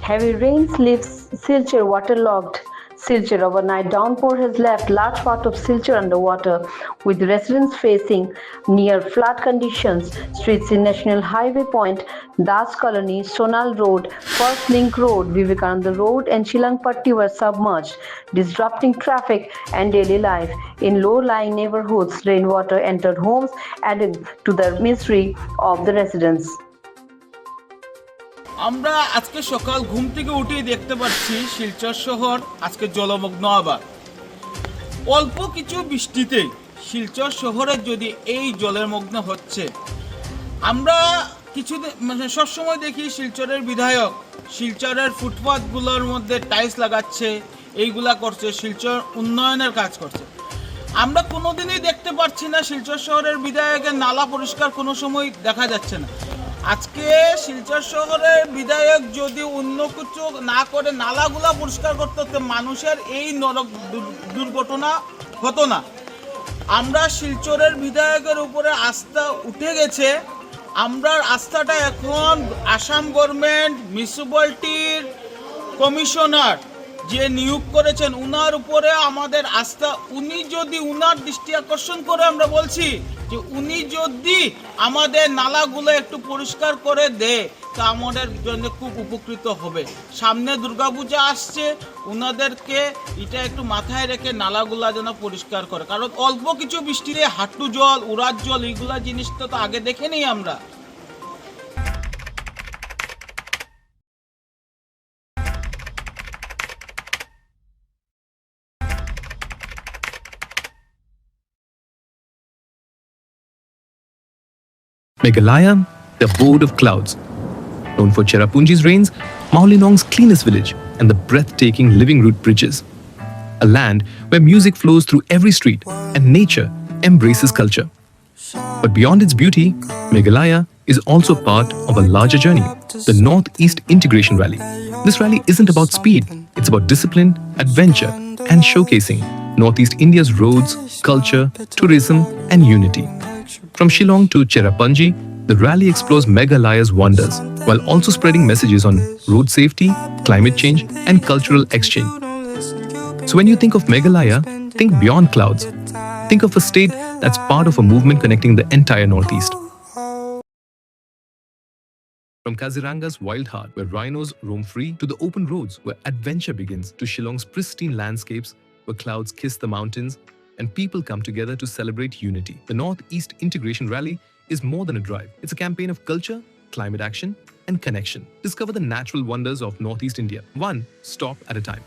Heavy rains leaves Silchar waterlogged. Silchar overnight downpour has left large part of Silchar underwater, with residents facing near flood conditions. Streets in National Highway Point, Das Colony, Sonal Road, First Link Road, Vivekananda Road, and Chilangpatti were submerged, disrupting traffic and daily life. In low-lying neighborhoods, rainwater entered homes, adding to the misery of the residents. আমরা আজকে সকাল ঘুম থেকে উঠেই দেখতে পাচ্ছি শিলচর শহর আজকে জলমগ্ন। আবার অল্প কিছু বৃষ্টিতেই শিলচর শহরে যদি এই জলের মগ্ন হচ্ছে, আমরা সবসময় দেখি শিলচরের বিধায়ক শিলচরের ফুটপাথগুলোর মধ্যে টাইলস লাগাচ্ছে, এইগুলা করছে, শিলচর উন্নয়নের কাজ করছে। আমরা কোনোদিনই দেখতে পাচ্ছি না শিলচর শহরের বিধায়কের নালা পরিষ্কার কোনো সময় দেখা যাচ্ছে না। আজকে শিলচর শহরের বিধায়ক যদি অন্য কিছু না করে নালাগুলা পরিষ্কার করতে হতো, মানুষের এই নরক দুর্ঘটনা হতো না। আমরা শিলচরের বিধায়কের উপরে আস্থা উঠে গেছে। আমরা আস্থাটা এখন আসাম গভর্নমেন্ট মিউনিসিপ্যালিটির কমিশনার যে নিয়োগ করেছেন উনার উপরে আমাদের আস্থা। উনি যদি উনার দৃষ্টি আকর্ষণ করে, আমরা বলছি যে উনি যদি আমাদের নালাগুলো একটু পরিষ্কার করে দেয় তা আমাদের জন্য খুব উপকৃত হবে। সামনে দুর্গাপূজা আসছে, ওনাদেরকে এটা একটু মাথায় রেখে নালাগুলা যেন পরিষ্কার করে, কারণ অল্প কিছু বৃষ্টিতে হাঁটু জল, উড়ার জল, এইগুলা জিনিসটা তো আগে দেখে নেই আমরা। Meghalaya, the abode of clouds. Known for Cherrapunji's rains, Maholinong's cleanest village, and the breathtaking living root bridges. A land where music flows through every street and nature embraces culture. But beyond its beauty, Meghalaya is also part of a larger journey, the Northeast Integration Rally. This rally isn't about speed, it's about discipline, adventure, and showcasing Northeast India's roads, culture, tourism, and unity. From Shillong to Cherrapunji, the rally explores Meghalaya's wonders, while also spreading messages on road safety, climate change, and cultural exchange. So when you think of Meghalaya, think beyond clouds. Think of a state that's part of a movement connecting the entire Northeast. From Kaziranga's wild heart, where rhinos roam free, to the open roads where adventure begins, to Shillong's pristine landscapes, where clouds kiss the mountains and people come together to celebrate unity. The Northeast Integration Rally is more than a drive. It's a campaign of culture, climate action, and connection. Discover the natural wonders of Northeast India, one stop at a time.